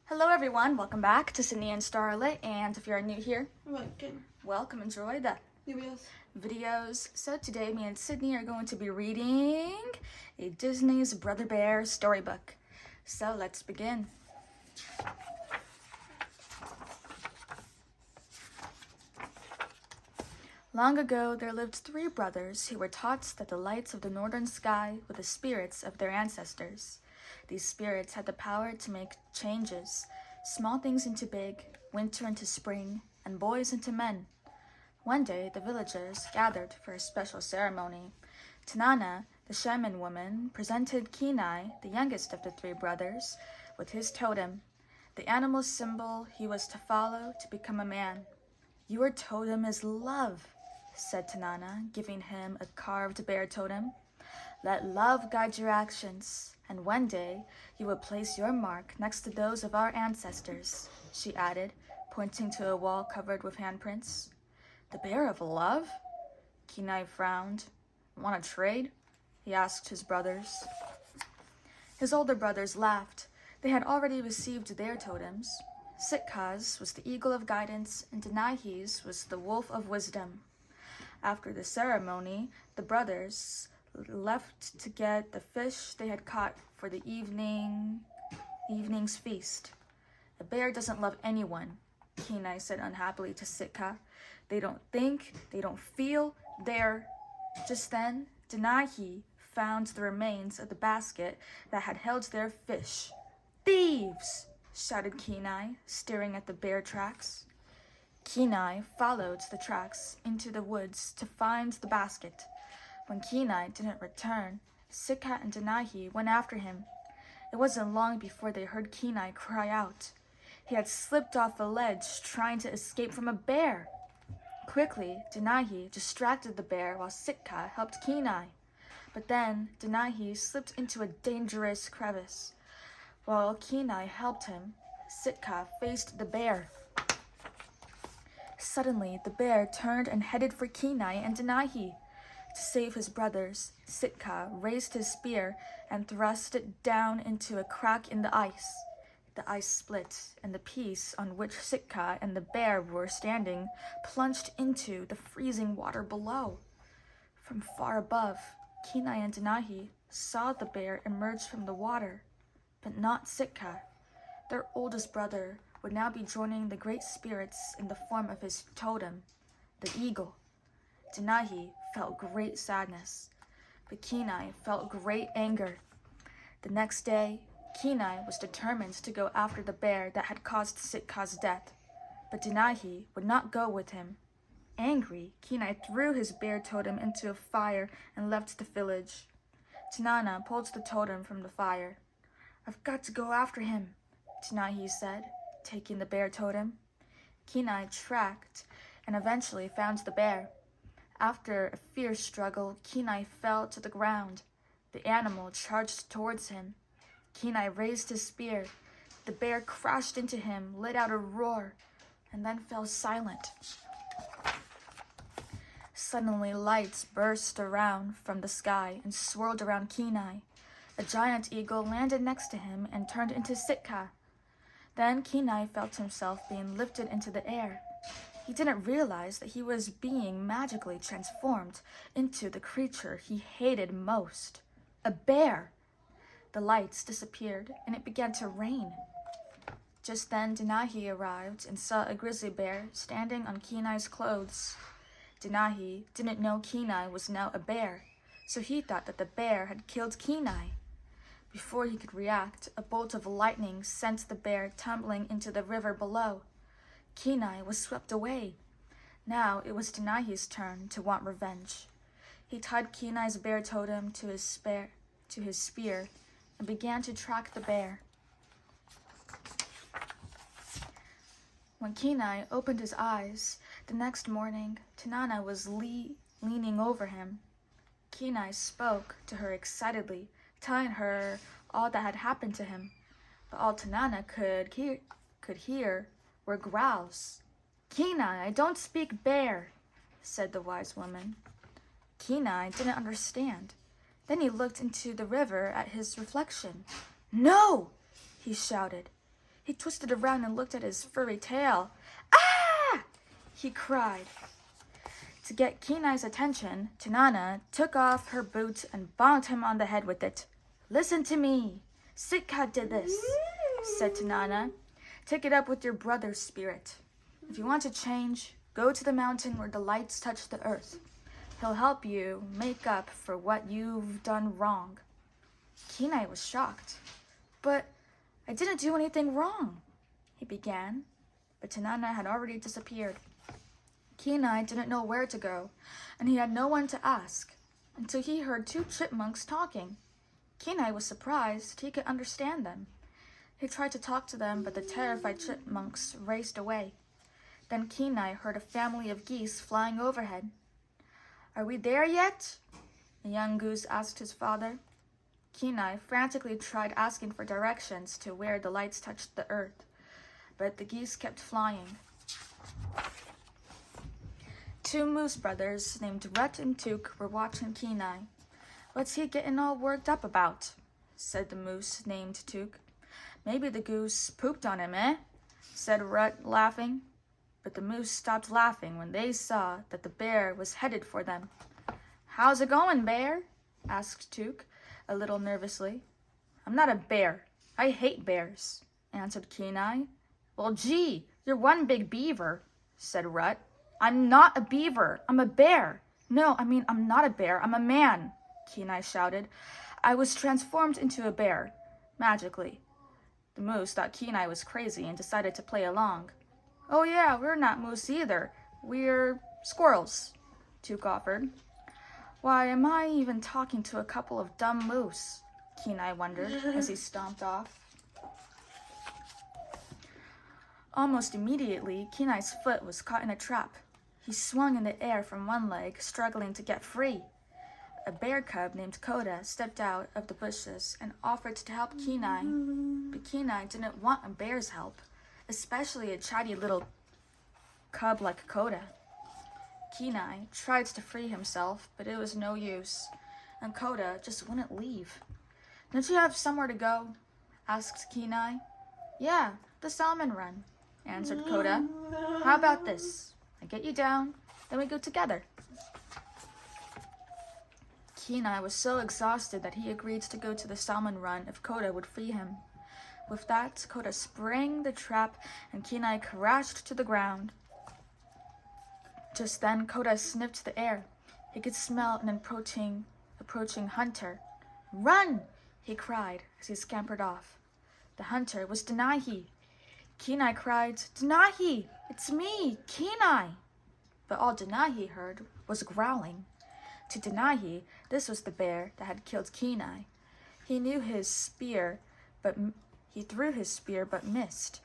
Hello everyone, welcome back to Sydney and Starlet, and if you're new here, welcome, enjoy the videos. So today me and Sydney are going to be reading a Disney's Brother Bear storybook. So let's begin. Long ago there lived 3 brothers who were taught that the lights of the northern sky were the spirits of their ancestors. These spirits had the power to make changes, small things into big, winter into spring, and boys into men. One day, the villagers gathered for a special ceremony. Tanana, the shaman woman, presented Kenai, the youngest of the 3 brothers, with his totem, the animal symbol he was to follow to become a man. "Your totem is love," said Tanana, giving him a carved bear totem. "Let love guide your actions, and one day you will place your mark next to those of our ancestors," she added, pointing to a wall covered with handprints. "The bear of love?" Kenai frowned. "Want to trade?" he asked his brothers. His older brothers laughed. They had already received their totems. Sitka's was the eagle of guidance, and Denahi's was the wolf of wisdom. After the ceremony, the brothers left to get the fish they had caught for the evening's feast. "A bear doesn't love anyone," Kenai said unhappily to Sitka. "They don't think, they don't feel, they're..." Just then, Denahi found the remains of the basket that had held their fish. "Thieves!" shouted Kenai, staring at the bear tracks. Kenai followed the tracks into the woods to find the basket. When Kenai didn't return, Sitka and Denahi went after him. It wasn't long before they heard Kenai cry out. He had slipped off a ledge trying to escape from a bear. Quickly, Denahi distracted the bear while Sitka helped Kenai. But then Denahi slipped into a dangerous crevice. While Kenai helped him, Sitka faced the bear. Suddenly, the bear turned and headed for Kenai and Denahi. To save his brothers, Sitka raised his spear and thrust it down into a crack in the ice. The ice split, and the piece on which Sitka and the bear were standing plunged into the freezing water below. From far above, Kenai and Denahi saw the bear emerge from the water, but not Sitka. Their oldest brother would now be joining the great spirits in the form of his totem, the eagle. Denahi felt great sadness, but Kenai felt great anger. The next day, Kenai was determined to go after the bear that had caused Sitka's death, but Denahi would not go with him. Angry, Kenai threw his bear totem into a fire and left the village. Tanana pulled the totem from the fire. "I've got to go after him," Denahi said, taking the bear totem. Kenai tracked and eventually found the bear. After a fierce struggle, Kenai fell to the ground. The animal charged towards him. Kenai raised his spear. The bear crashed into him, let out a roar, and then fell silent. Suddenly, lights burst around from the sky and swirled around Kenai. A giant eagle landed next to him and turned into Sitka. Then Kenai felt himself being lifted into the air. He didn't realize that he was being magically transformed into the creature he hated most, a bear. The lights disappeared and it began to rain. Just then Denahi arrived and saw a grizzly bear standing on Kenai's clothes. Denahi didn't know Kenai was now a bear, so he thought that the bear had killed Kenai. Before he could react, a bolt of lightning sent the bear tumbling into the river below. Kenai was swept away. Now it was Denahi's turn to want revenge. He tied Kenai's bear totem to his spear and began to track the bear. When Kenai opened his eyes the next morning, Tanana was leaning over him. Kenai spoke to her excitedly, telling her all that had happened to him, but all Tanana could hear were growls. "Kenai, I don't speak bear," said the wise woman. Kenai didn't understand. Then he looked into the river at his reflection. "No!" he shouted. He twisted around and looked at his furry tail. Ah! He cried. To get Kenai's attention, Tanana took off her boot and bonked him on the head with it. Listen to me. Sitka did this, said Tanana. Take it up with your brother's spirit. If you want to change, go to the mountain where the lights touch the earth. He'll help you make up for what you've done wrong. Kenai was shocked. But I didn't do anything wrong, he began, but Tanana had already disappeared. Kenai didn't know where to go, and he had no one to ask, until he heard two chipmunks talking. Kenai was surprised he could understand them. He tried to talk to them, but the terrified chipmunks raced away. Then Kenai heard a family of geese flying overhead. Are we there yet? A young goose asked his father. Kenai frantically tried asking for directions to where the lights touched the earth, but the geese kept flying. Two moose brothers named Rut and Took were watching Kenai. What's he getting all worked up about? Said the moose named Took. Maybe the goose pooped on him, eh? Said Rut, laughing. But the moose stopped laughing when they saw that the bear was headed for them. How's it going, bear? Asked Took, a little nervously. I'm not a bear. I hate bears, answered Kenai. Well, gee, you're one big beaver, said Rut. I'm not a beaver. I'm a bear. No, I'm not a bear. I'm a man, Kenai shouted. I was transformed into a bear, magically. The moose thought Kenai was crazy and decided to play along. Oh yeah, we're not moose either. We're squirrels, Took offered. Why am I even talking to a couple of dumb moose? Kenai wondered as he stomped off. Almost immediately, Kenai's foot was caught in a trap. He swung in the air from one leg, struggling to get free. A bear cub named Koda stepped out of the bushes and offered to help Kenai. But Kenai didn't want a bear's help, especially a chatty little cub like Koda. Kenai tried to free himself, but it was no use, and Koda just wouldn't leave. Don't you have somewhere to go? Asked Kenai. Yeah, the salmon run, answered Koda. How about this? I get you down, then we go together. Kenai was so exhausted that he agreed to go to the salmon run if Koda would free him. With that, Koda sprang the trap and Kenai crashed to the ground. Just then, Koda sniffed the air. He could smell an approaching hunter. Run! He cried as he scampered off. The hunter was Denahi. Kenai cried, Denahi! It's me, Kenai! But all Denahi heard was growling. To Denahi, this was the bear that had killed Kenai. He knew his spear, but he threw his spear but missed.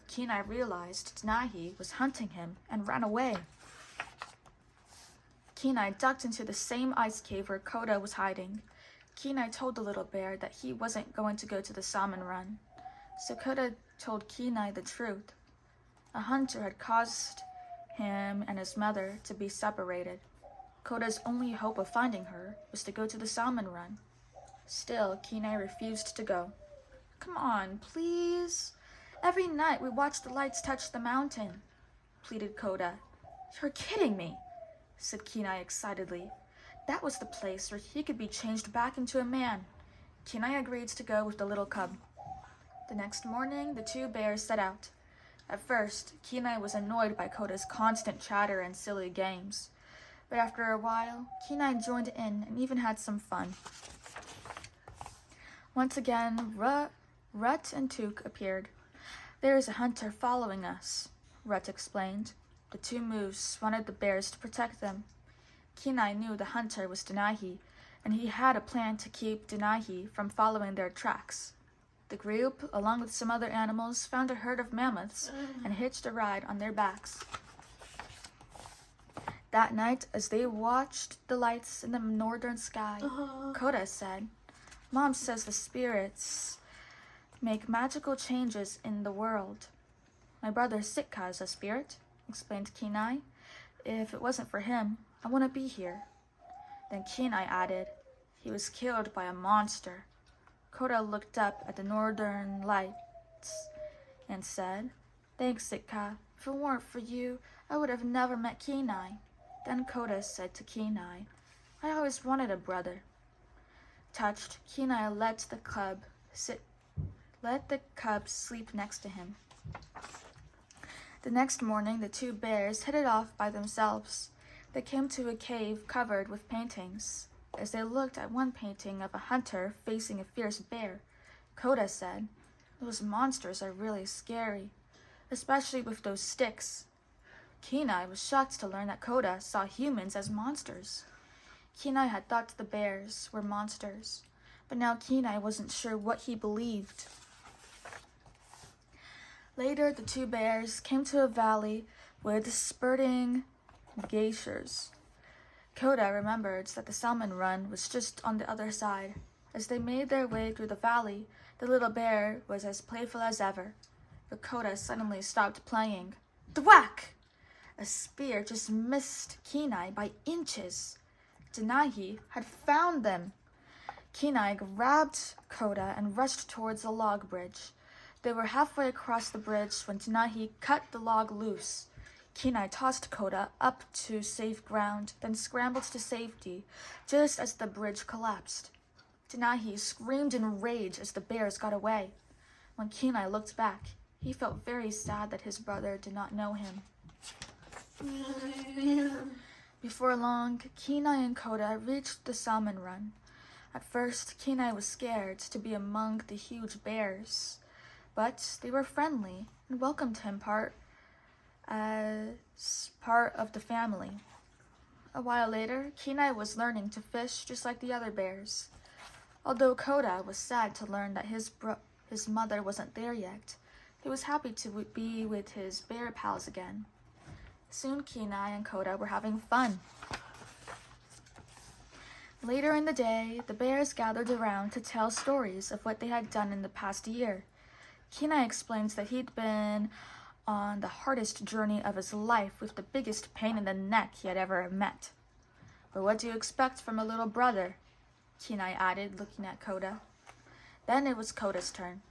Kenai realized Denahi was hunting him and ran away. Kenai ducked into the same ice cave where Koda was hiding. Kenai told the little bear that he wasn't going to go to the salmon run. So Koda told Kenai the truth. A hunter had caused him and his mother to be separated. Koda's only hope of finding her was to go to the salmon run. Still, Kenai refused to go. Come on, please. Every night we watch the lights touch the mountain, pleaded Koda. You're kidding me, said Kenai excitedly. That was the place where he could be changed back into a man. Kenai agreed to go with the little cub. The next morning, the two bears set out. At first, Kenai was annoyed by Koda's constant chatter and silly games. But after a while, Kenai joined in and even had some fun. Once again, Rut and Took appeared. There is a hunter following us, Rut explained. The two moose wanted the bears to protect them. Kenai knew the hunter was Denahi, and he had a plan to keep Denahi from following their tracks. The group, along with some other animals, found a herd of mammoths and hitched a ride on their backs. That night, as they watched the lights in the northern sky, Koda said, Mom says the spirits make magical changes in the world. My brother Sitka is a spirit, explained Kenai. If it wasn't for him, I wouldn't be here. Then Kenai added, he was killed by a monster. Koda looked up at the northern lights. and said, "Thanks, Sitka. If it weren't for you, I would have never met Kenai." Then Koda said to Kenai, "I always wanted a brother." Touched, Kenai let the cub sleep next to him. The next morning, the two bears headed off by themselves. They came to a cave covered with paintings. As they looked at one painting of a hunter facing a fierce bear, Koda said, "Those monsters are really scary, especially with those sticks." Kenai was shocked to learn that Koda saw humans as monsters. Kenai had thought the bears were monsters, but now Kenai wasn't sure what he believed. Later, the two bears came to a valley with spurting glaciers. Koda remembered that the salmon run was just on the other side. As they made their way through the valley, the little bear was as playful as ever. But Koda suddenly stopped playing. Thwack! A spear just missed Kenai by inches. Denahi had found them. Kenai grabbed Koda and rushed towards the log bridge. They were halfway across the bridge when Denahi cut the log loose. Kenai tossed Koda up to safe ground, then scrambled to safety just as the bridge collapsed. Denahi screamed in rage as the bears got away. When Kenai looked back, he felt very sad that his brother did not know him. Before long, Kenai and Koda reached the salmon run. At first, Kenai was scared to be among the huge bears, but they were friendly and welcomed him as part of the family. A while later, Kenai was learning to fish just like the other bears. Although Koda was sad to learn that his mother wasn't there yet, he was happy to be with his bear pals again. Soon Kenai and Koda were having fun. Later in the day, the bears gathered around to tell stories of what they had done in the past year. Kenai explains that he'd been on the hardest journey of his life with the biggest pain in the neck he had ever met. "But what do you expect from a little brother?" Kenai added, looking at Koda. Then it was Koda's turn.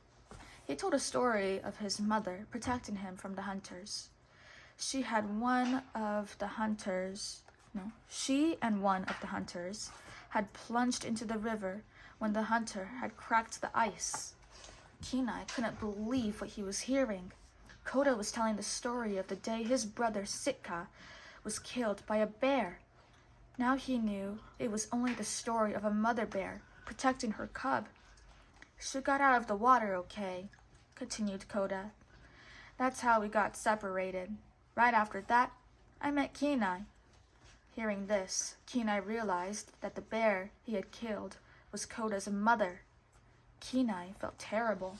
He told a story of his mother protecting him from the hunters. She and one of the hunters had plunged into the river when the hunter had cracked the ice. Kenai couldn't believe what he was hearing. Koda was telling the story of the day his brother Sitka was killed by a bear. Now he knew it was only the story of a mother bear protecting her cub. "She got out of the water okay," continued Koda. "That's how we got separated. Right after that, I met Kenai." Hearing this, Kenai realized that the bear he had killed was Koda's mother. Kenai felt terrible.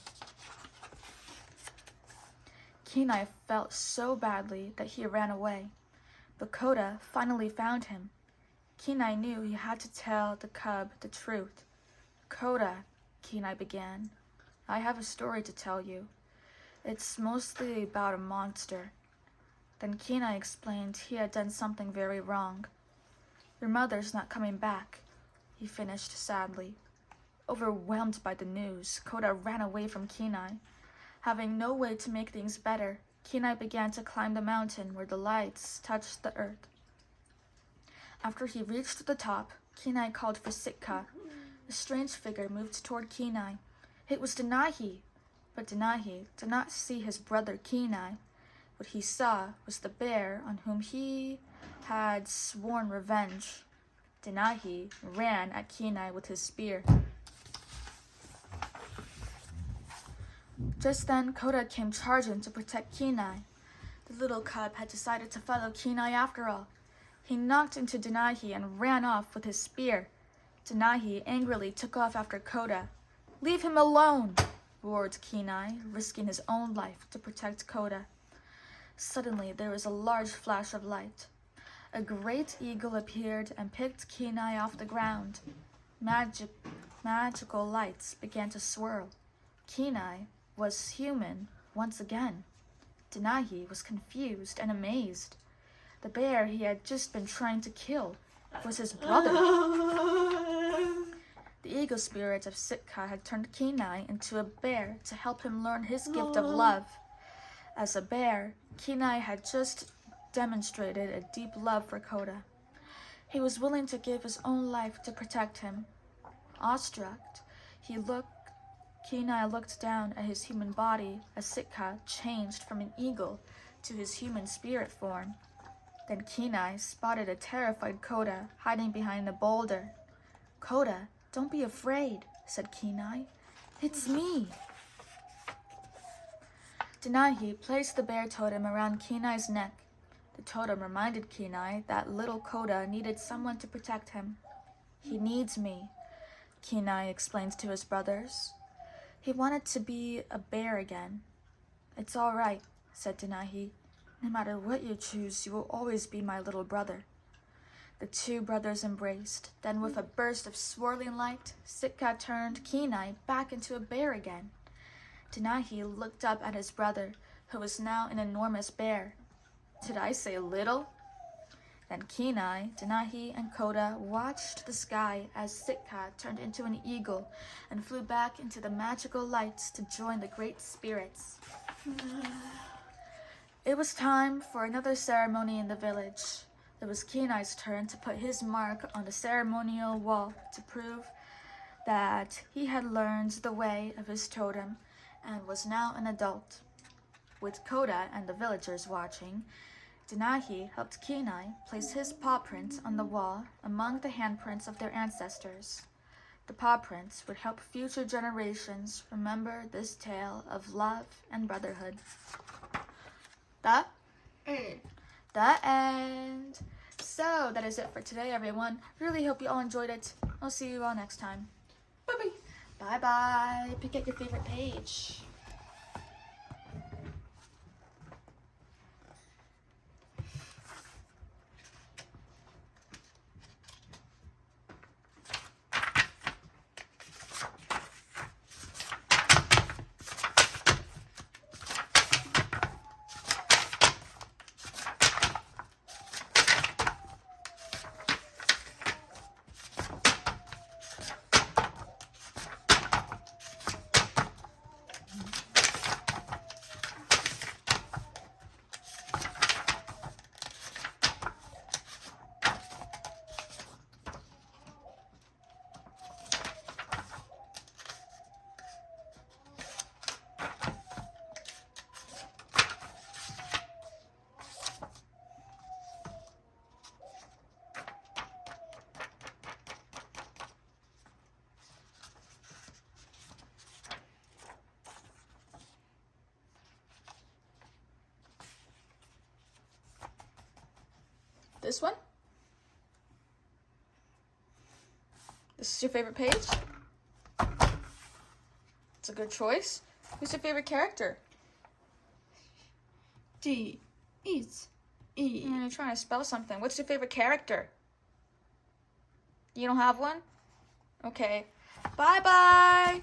Kenai felt so badly that he ran away, but Koda finally found him. Kenai knew he had to tell the cub the truth. "Koda," Kenai began, "I have a story to tell you. It's mostly about a monster." Then Kenai explained he had done something very wrong. "Your mother's not coming back," he finished sadly. Overwhelmed by the news, Koda ran away from Kenai. Having no way to make things better, Kenai began to climb the mountain where the lights touched the earth. After he reached the top, Kenai called for Sitka. A strange figure moved toward Kenai. It was Denahi, but Denahi did not see his brother Kenai. What he saw was the bear on whom he had sworn revenge. Denahi ran at Kenai with his spear. Just then, Koda came charging to protect Kenai. The little cub had decided to follow Kenai after all. He knocked into Denahi and ran off with his spear. Denahi angrily took off after Koda. "Leave him alone!" roared Kenai, risking his own life to protect Koda. Suddenly, there was a large flash of light. A great eagle appeared and picked Kenai off the ground. Magical lights began to swirl. Kenai was human once again. Denahi was confused and amazed. The bear he had just been trying to kill was his brother. The eagle spirit of Sitka had turned Kenai into a bear to help him learn his gift of love. As a bear, Kenai had just demonstrated a deep love for Koda. He was willing to give his own life to protect him. Awestruck, Kenai looked down at his human body as Sitka changed from an eagle to his human spirit form. Then Kenai spotted a terrified Koda hiding behind a boulder. "Koda, don't be afraid," said Kenai. "It's me." Denahi placed the bear totem around Kenai's neck. The totem reminded Kenai that little Koda needed someone to protect him. "He needs me," Kenai explained to his brothers. He wanted to be a bear again. "It's all right," said Denahi. "No matter what you choose, you will always be my little brother." The two brothers embraced. Then with a burst of swirling light, Sitka turned Kenai back into a bear again. Denahi looked up at his brother, who was now an enormous bear. "Did I say little?" Then Kenai, Denahi, and Koda watched the sky as Sitka turned into an eagle and flew back into the magical lights to join the great spirits. It was time for another ceremony in the village. It was Kenai's turn to put his mark on the ceremonial wall to prove that he had learned the way of his totem and was now an adult. With Koda and the villagers watching, Denahi helped Kenai place his paw prints on the wall among the handprints of their ancestors. The paw prints would help future generations remember this tale of love and brotherhood. The end. So that is it for today, everyone. Really hope you all enjoyed it. I'll see you all next time. Bye-bye. Bye-bye. Pick out your favorite page. This one? This is your favorite page? It's a good choice. Who's your favorite character? D. It's E. You're trying to spell something. What's your favorite character? You don't have one? Okay. Bye-bye.